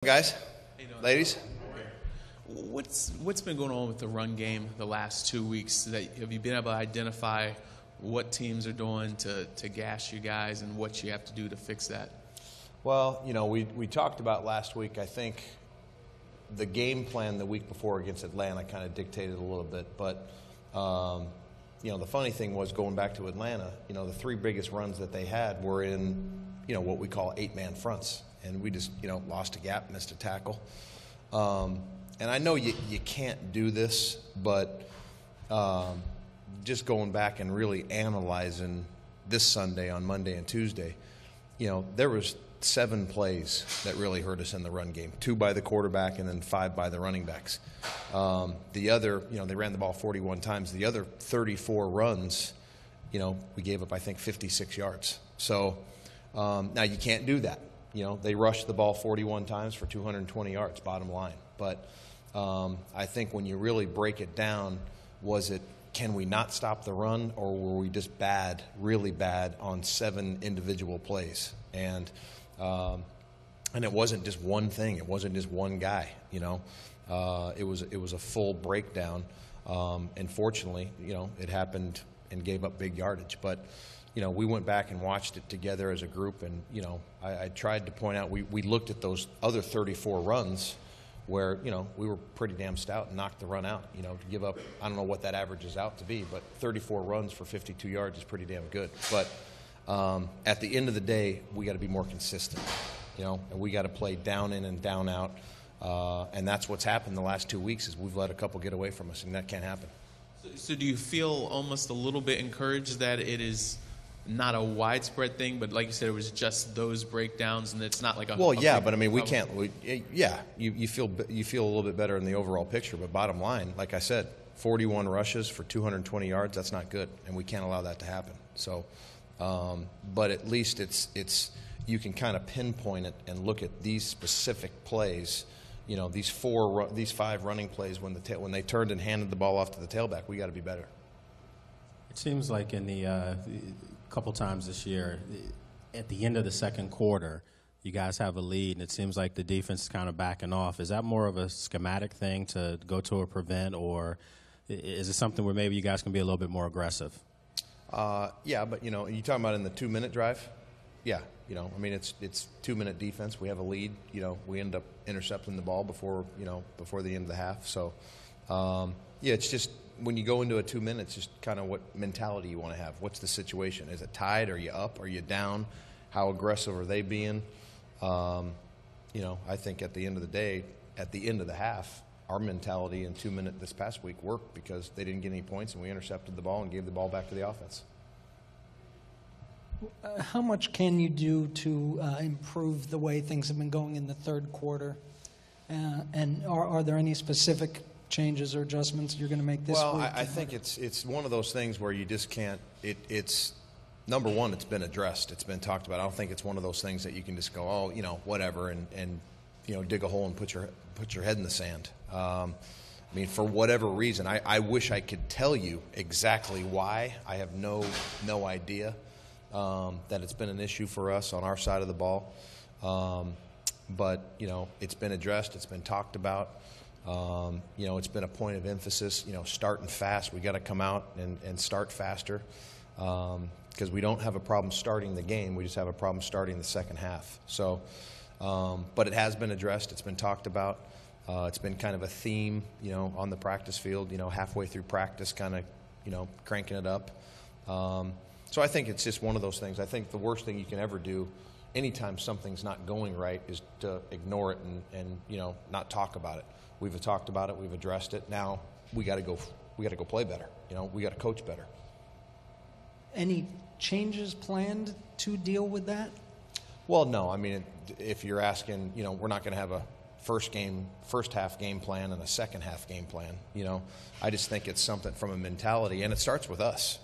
Guys, ladies. What's been going on with the run game the last 2 weeks? Have you been able to identify what teams are doing to gash you guys and what you have to do to fix that? Well, we talked about last week. I think the game plan the week before against Atlanta kind of dictated a little bit. But, the funny thing was going back to Atlanta, the three biggest runs that they had were in, what we call 8-man fronts. And we just, lost a gap, missed a tackle. And I know you can't do this, but just going back and really analyzing this Sunday on Monday and Tuesday, there was 7 plays that really hurt us in the run game, 2 by the quarterback and then 5 by the running backs. The other, they ran the ball 41 times. The other 34 runs, we gave up, I think, 56 yards. So now you can't do that. They rushed the ball 41 times for 220 yards, bottom line. But I think when you really break it down, can we not stop the run, or were we just bad, really bad on 7 individual plays? And it wasn't just one thing. It wasn't just one guy. It was a full breakdown. And fortunately, it happened and gave up big yardage. But we went back and watched it together as a group, and, I tried to point out we looked at those other 34 runs where, we were pretty damn stout and knocked the run out. To give up, I don't know what that averages out to be, but 34 runs for 52 yards is pretty damn good. But at the end of the day, we got to be more consistent, and we got to play down in and down out. And that's what's happened the last 2 weeks is we've let a couple get away from us, and that can't happen. So do you feel almost a little bit encouraged that it is not a widespread thing, but like you said, it was just those breakdowns, and it's not like a but I mean, we can't. You feel a little bit better in the overall picture, but bottom line, like I said, 41 rushes for 220 yards. That's not good, and we can't allow that to happen. So, but at least it's you can kind of pinpoint it and look at these specific plays. These 5 running plays when they turned and handed the ball off to the tailback, we got to be better. It seems like in the couple times this year, at the end of the second quarter, you guys have a lead, and it seems like the defense is kind of backing off. Is that more of a schematic thing to go to a prevent, or is it something where maybe you guys can be a little bit more aggressive? Yeah, but, you talking about in the 2-minute drive? Yeah, I mean, it's 2-minute defense. We have a lead. We end up intercepting the ball before the end of the half. So, it's just when you go into a 2 minutes, just kind of what mentality you want to have. What's the situation? Is it tied? Are you up? Are you down? How aggressive are they being? I think at the end of the day, at the end of the half, our mentality in 2 minutes this past week worked because they didn't get any points and we intercepted the ball and gave the ball back to the offense. How much can you do to improve the way things have been going in the third quarter? And are there any specific changes or adjustments you're going to make this week? Well, I think it's one of those things where you just can't. It's number one. It's been addressed. It's been talked about. I don't think it's one of those things that you can just go, whatever, and dig a hole and put your head in the sand. I mean, for whatever reason, I wish I could tell you exactly why. I have no idea that it's been an issue for us on our side of the ball. But it's been addressed. It's been talked about. It's been a point of emphasis, starting fast. We got to come out and start faster because we don't have a problem starting the game. We just have a problem starting the second half. So, but it has been addressed. It's been talked about. It's been kind of a theme, on the practice field, halfway through practice, kind of, cranking it up. So I think it's just one of those things. I think the worst thing you can ever do anytime something's not going right is to ignore it and not talk about it. We've talked about it. We've addressed it. Now we got to go play better. We got to coach better. Any changes planned to deal with that? Well, no. I mean, if you're asking, we're not going to have a first half game plan and a second half game plan. I just think it's something from a mentality, and it starts with us.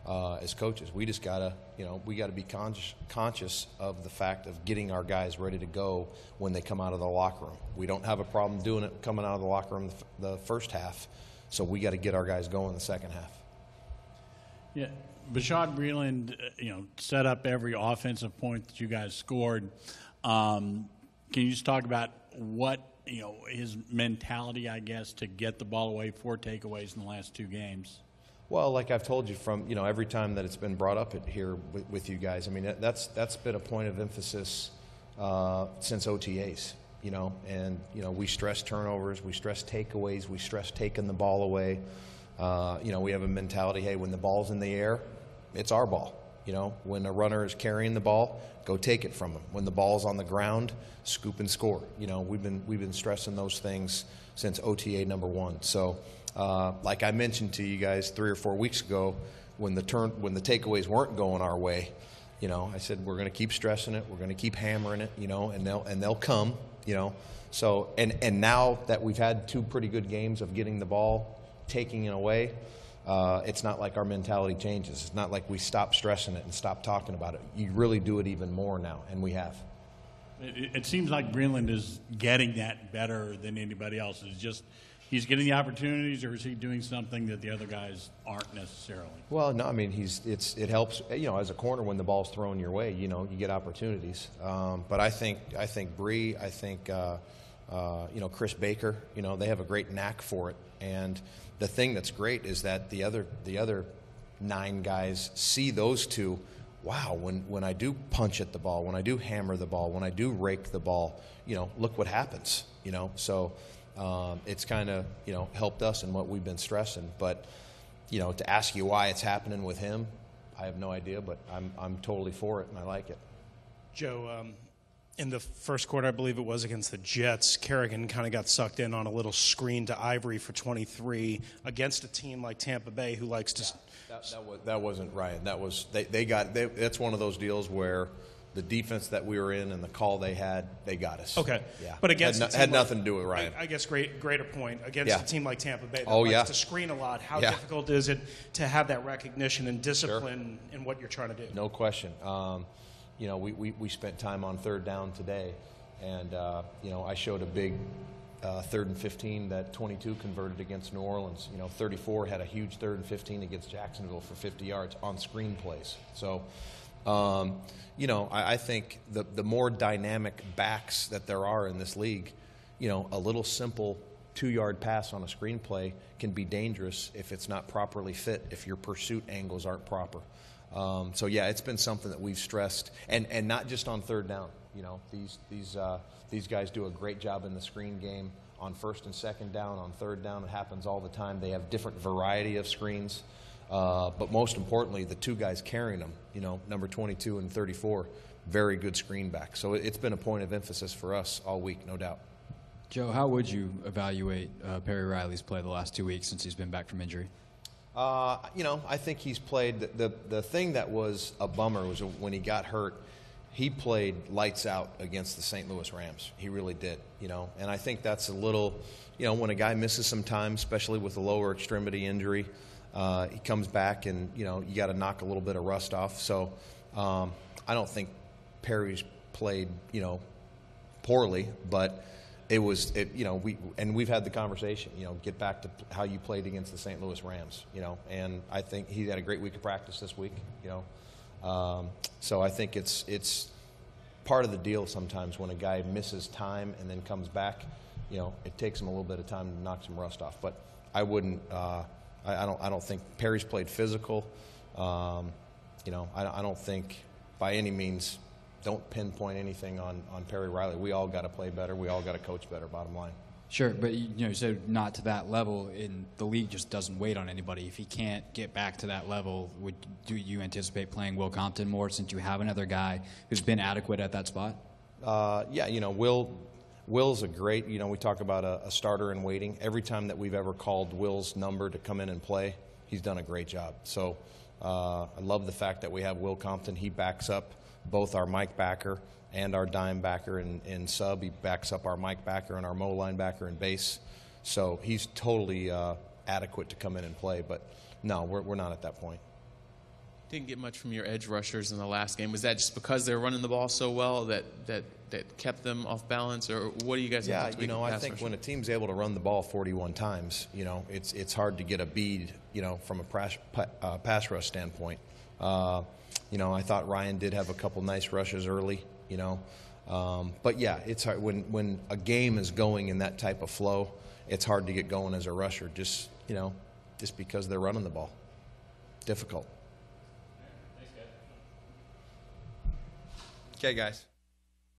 As coaches, we just gotta, we got to be conscious of the fact of getting our guys ready to go when they come out of the locker room. We don't have a problem doing it coming out of the locker room the first half, so we got to get our guys going the second half. Yeah, Bashaud Breeland, set up every offensive point that you guys scored. can you just talk about what, his mentality, I guess, to get the ball away, 4 takeaways in the last 2 games? Well, like I've told you from, every time that it's been brought up here with you guys, I mean, that's been a point of emphasis since OTAs, and, we stress turnovers, we stress takeaways, we stress taking the ball away. We have a mentality, hey, when the ball's in the air, it's our ball. When a runner is carrying the ball, go take it from him. When the ball's on the ground, scoop and score. We've been stressing those things since OTA number 1. So, like I mentioned to you guys 3 or 4 weeks ago, when the takeaways weren't going our way, I said we're going to keep stressing it, we're going to keep hammering it, and they'll come, So and now that we've had 2 pretty good games of getting the ball, taking it away. It's not like our mentality changes. It's not like we stop stressing it and stop talking about it. You really do it even more now, and we have. It seems like Breland is getting that better than anybody else. It's just he's getting the opportunities, or is he doing something that the other guys aren't necessarily? Well, no, I mean it helps. As a corner when the ball's thrown your way, you get opportunities. But I think Bree, I think Chris Baker, they have a great knack for it. And the thing that's great is that the other 9 guys see those 2. Wow, when I do punch at the ball, when I do hammer the ball, when I do rake the ball, look what happens. So it's kind of helped us in what we've been stressing. But to ask you why it's happening with him, I have no idea. But I'm totally for it and I like it. Joe, in the first quarter, I believe it was against the Jets, Kerrigan kind of got sucked in on a little screen to Ivory for 23 against a team like Tampa Bay who likes to. That wasn't Ryan. That was that's one of those deals where the defense that we were in and the call they got us. Okay. Yeah. But against had nothing to do with Ryan. I guess greater point against a team like Tampa Bay that likes to screen a lot. How difficult is it to have that recognition and discipline in what you're trying to do? No question. We spent time on 3rd down today, and I showed a big 3rd and 15 that 22 converted against New Orleans. 34 had a huge 3rd and 15 against Jacksonville for 50 yards on screen plays. So, I think the more dynamic backs that there are in this league, a little simple 2-yard pass on a screen play can be dangerous if it's not properly fit, if your pursuit angles aren't proper. It's been something that we've stressed, and not just on 3rd down. These guys do a great job in the screen game on 1st and 2nd down. On 3rd down, it happens all the time. They have different variety of screens, but most importantly, the 2 guys carrying them, number 22 and 34, very good screen back. So it's been a point of emphasis for us all week, no doubt. Joe, how would you evaluate Perry Riley's play the last 2 weeks since he's been back from injury? I think he's played. The thing that was a bummer was when he got hurt, he played lights out against the St. Louis Rams. He really did, and I think that's a little, when a guy misses some time, especially with a lower extremity injury, he comes back and, you got to knock a little bit of rust off. So I don't think Perry's played, poorly, but we've had the conversation, get back to how you played against the St. Louis Rams, and I think he had a great week of practice this week, so I think it's part of the deal sometimes when a guy misses time and then comes back, it takes him a little bit of time to knock some rust off. But I wouldn't, I don't think Perry's played physical. I don't think by any means. Don't pinpoint anything on Perry Riley. We all got to play better. We all got to coach better, bottom line. Sure, but you said not to that level, and the league just doesn't wait on anybody. If he can't get back to that level, do you anticipate playing Will Compton more since you have another guy who's been adequate at that spot? Will's a great, we talk about a starter in waiting. Every time that we've ever called Will's number to come in and play, he's done a great job. So I love the fact that we have Will Compton. He backs up both our Mike backer and our dime backer in sub. He backs up our Mike backer and our Mo linebacker in base. So he's totally adequate to come in and play. But, no, we're not at that point. Didn't get much from your edge rushers in the last game. Was that just because they're running the ball so well that kept them off balance? Or what do you guys think? Yeah, I think when a team's able to run the ball 41 times, it's hard to get a bead, from a pass rush standpoint. I thought Ryan did have a couple nice rushes early, But yeah, it's hard when a game is going in that type of flow. It's hard to get going as a rusher, just because they're running the ball. Difficult. Okay, guys.